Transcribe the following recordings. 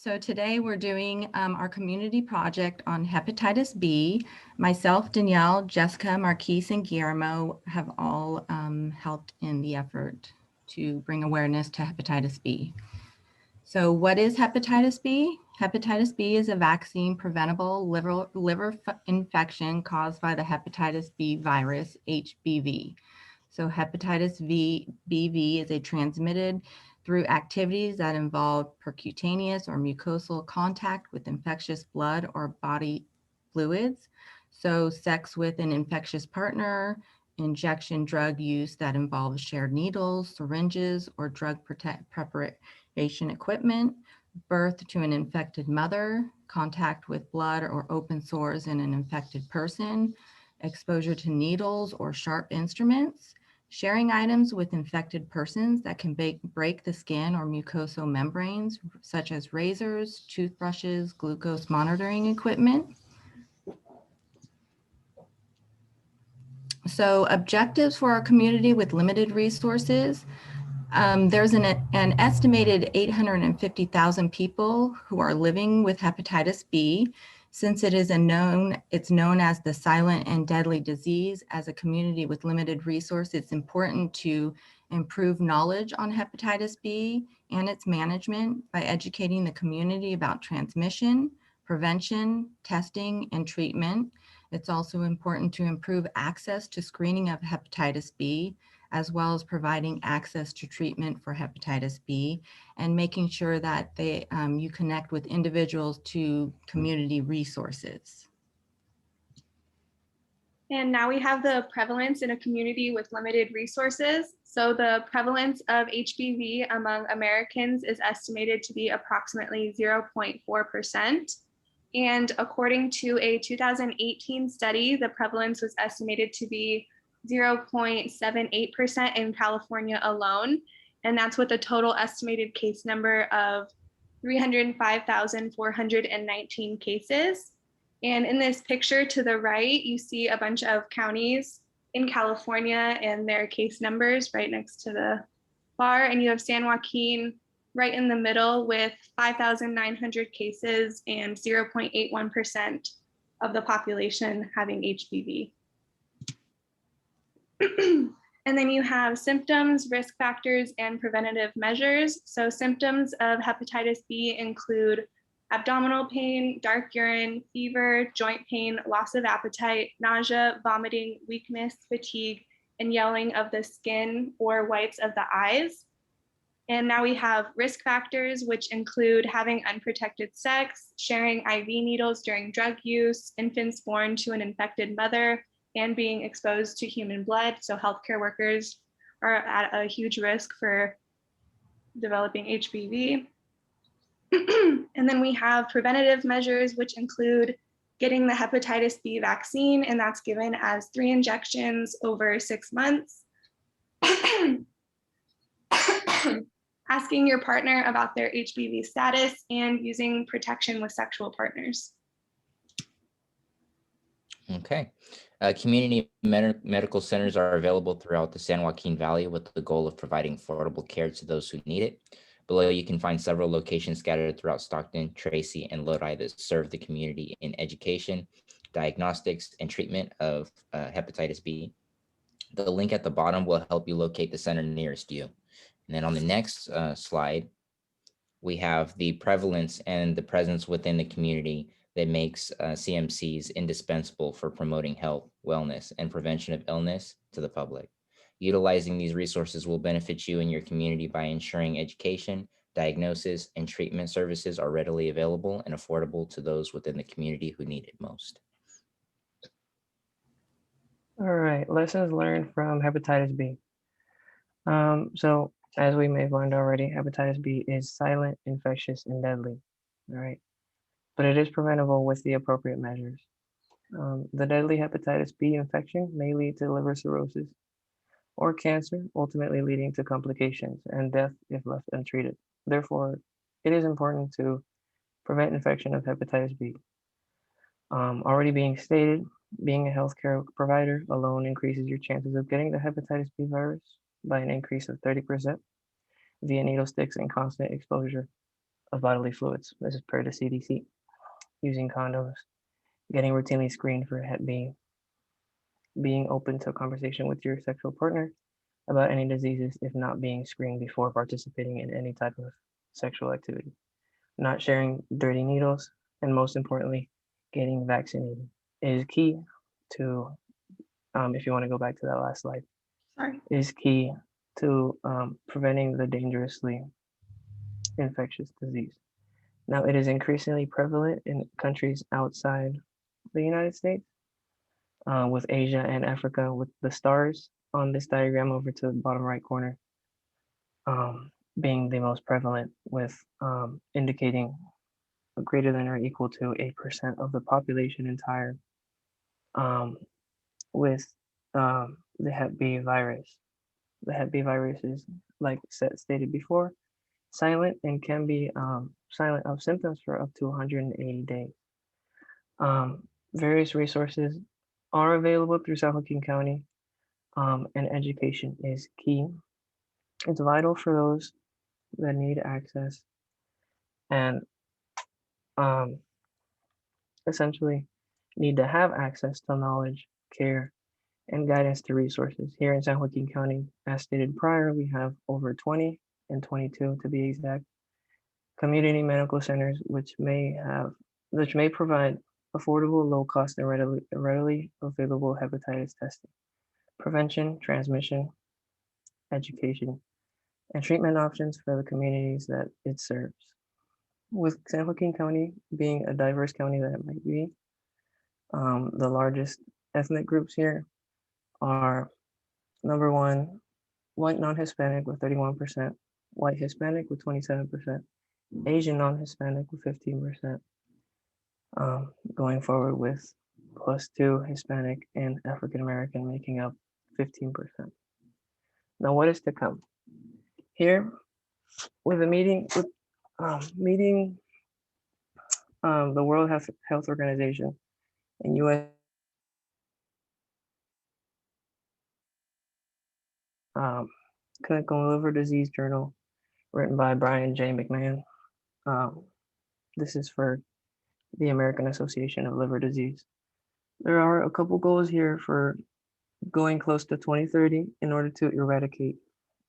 So today we're doing our community project on hepatitis B. Myself, Danielle, Jessica, Marquis, and Guillermo have all helped in the effort to bring awareness to hepatitis B. So what is hepatitis B? Hepatitis B is a vaccine preventable liver infection caused by the hepatitis B virus, HBV. So hepatitis BV is a transmitted through activities that involve percutaneous or mucosal contact with infectious blood or body fluids. So sex with an infectious partner, injection drug use that involves shared needles, syringes, or drug preparation equipment, birth to an infected mother, contact with blood or open sores in an infected person, exposure to needles or sharp instruments, sharing items with infected persons that can break the skin or mucosal membranes, such as razors, toothbrushes, glucose monitoring equipment. So objectives for our community with limited resources. There's an estimated 850,000 people who are living with hepatitis B. Since it's known as the silent and deadly disease. As a community with limited resources, it's important to improve knowledge on hepatitis B and its management by educating the community about transmission, prevention, testing, and treatment. It's also important to improve access to screening of hepatitis B, as well as providing access to treatment for hepatitis B and making sure that you connect with individuals to community resources. And now we have the prevalence in a community with limited resources. So the prevalence of HBV among Americans is estimated to be approximately 0.4%. And according to a 2018 study, the prevalence was estimated to be 0.78% in California alone. And that's with a total estimated case number of 305,419 cases. And in this picture to the right, you see a bunch of counties in California and their case numbers right next to the bar. And you have San Joaquin right in the middle with 5,900 cases and 0.81% of the population having HBV. And then you have symptoms, risk factors, and preventative measures. So symptoms of hepatitis B include abdominal pain, dark urine, fever, joint pain, loss of appetite, nausea, vomiting, weakness, fatigue, and yelling of the skin or whites of the eyes. And now we have risk factors, which include having unprotected sex, sharing IV needles during drug use, infants born to an infected mother, and being exposed to human blood. So healthcare workers are at a huge risk for developing HBV. And then we have preventative measures, which include getting the hepatitis B vaccine, and that's given as 3 injections over 6 months. Asking your partner about their HBV status and using protection with sexual partners. Okay. Community medical centers are available throughout the San Joaquin Valley with the goal of providing affordable care to those who need it. Below, you can find several locations scattered throughout Stockton, Tracy, and Lodi that serve the community in education, diagnostics, and treatment of hepatitis B. The link at the bottom will help you locate the center nearest you. And then on the next slide, we have the prevalence and the presence within the community that makes CMCs indispensable for promoting health, wellness, and prevention of illness to the public. Utilizing these resources will benefit you and your community by ensuring education, diagnosis, and treatment services are readily available and affordable to those within the community who need it most. All right, lessons learned from hepatitis B. So as we may have learned already, hepatitis B is silent, infectious, and deadly, all right? But it is preventable with the appropriate measures. The deadly hepatitis B infection may lead to liver cirrhosis or cancer, ultimately leading to complications and death if left untreated. Therefore, it is important to prevent infection of hepatitis B. Already being stated, being a healthcare provider alone increases your chances of getting the hepatitis B virus by an increase of 30% via needle sticks and constant exposure. of bodily fluids. This is per the CDC. Using condoms, getting routinely screened for Hep B, being open to a conversation with your sexual partner about any diseases if not being screened before participating in any type of sexual activity, not sharing dirty needles, and most importantly, getting vaccinated is key to, if you want to go back to that last slide, Sorry. is key to preventing the dangerously infectious disease. Now, it is increasingly prevalent in countries outside the United States, with Asia and Africa, with the stars on this diagram over to the bottom right corner being the most prevalent, with indicating greater than or equal to 8% of the population entire with the Hep B virus. The Hep B virus is, like stated before, silent and can be silent of symptoms for up to 180 days. Various resources are available through San Joaquin County, and education is key. It's vital for those that need access and essentially need to have access to knowledge, care, and guidance to resources. Here in San Joaquin County, as stated prior, we have over 20 and 22 to be exact, community medical centers which may provide affordable, low cost, and readily available hepatitis testing, prevention, transmission, education, and treatment options for the communities that it serves. With San Joaquin County being a diverse county that it might be, the largest ethnic groups here are number one, white non-Hispanic with 31%, white Hispanic with 27%, Asian non-Hispanic with 15%, going forward with +2 Hispanic and African American making up 15%. Now, what is to come? Here, with a meeting with the World Health Organization and U.S. Clinical Liver Disease Journal, written by Brian J. McMahon. This is for the American Association of Liver Disease. There are a couple goals here for going close to 2030 in order to eradicate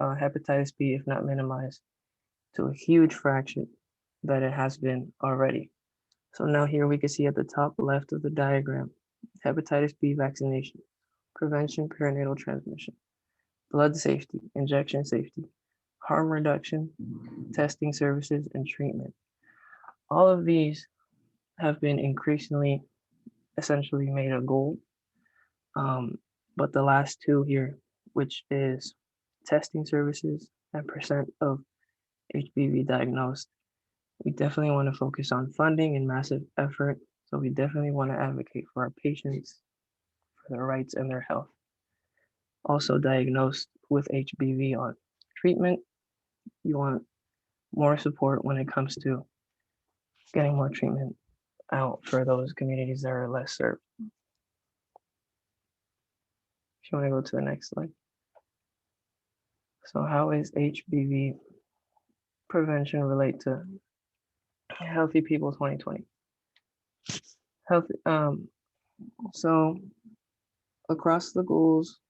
hepatitis B, if not minimize, to a huge fraction that it has been already. So now here we can see at the top left of the diagram, hepatitis B vaccination, prevention, perinatal transmission, blood safety, injection safety, harm reduction, testing services, and treatment. All of these have been increasingly essentially made a goal. But the last two here, which is testing services and percent of HBV diagnosed, we definitely want to focus on funding and massive effort. So we definitely want to advocate for our patients, for their rights and their health. Also diagnosed with HBV on treatment, you want more support when it comes to getting more treatment out for those communities that are less served. If you want to go to the next slide. So how is HBV prevention relate to Healthy People 2020? So across the goals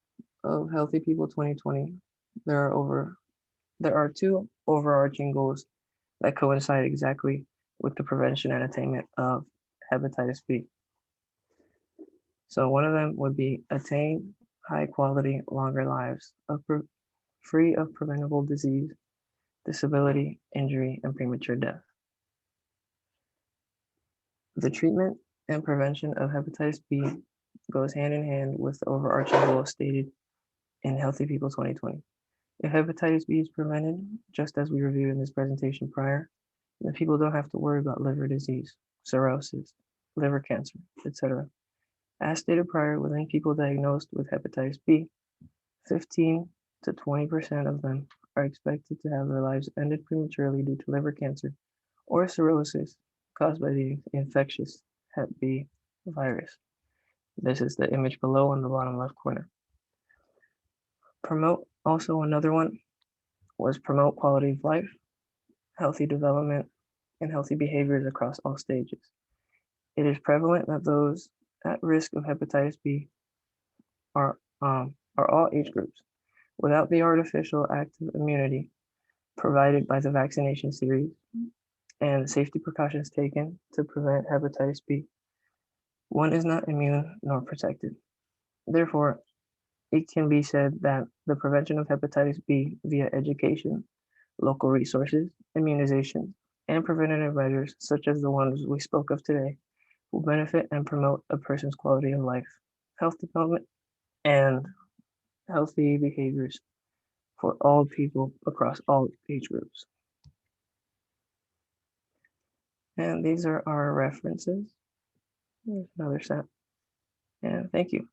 of Healthy People 2020, there are two overarching goals that coincide exactly with the prevention and attainment of hepatitis B. So one of them would be attain high quality, longer lives free of preventable disease, disability, injury, and premature death. The treatment and prevention of hepatitis B goes hand in hand with the overarching goal stated in Healthy People 2020. If hepatitis B is prevented, just as we reviewed in this presentation prior, then people don't have to worry about liver disease, cirrhosis, liver cancer, etc. As stated prior, within people diagnosed with hepatitis B, 15 to 20% of them are expected to have their lives ended prematurely due to liver cancer or cirrhosis caused by the infectious Hep B virus. This is the image below on the bottom left corner. Also another one was promote quality of life, healthy development, and healthy behaviors across all stages. It is prevalent that those at risk of hepatitis B are all age groups. Without the artificial active immunity provided by the vaccination series and the safety precautions taken to prevent hepatitis B, one is not immune nor protected. Therefore, it can be said that the prevention of hepatitis B via education, local resources, immunization, and preventative measures such as the ones we spoke of today will benefit and promote a person's quality of life, health development, and healthy behaviors for all people across all age groups. And these are our references. There's another set. And thank you.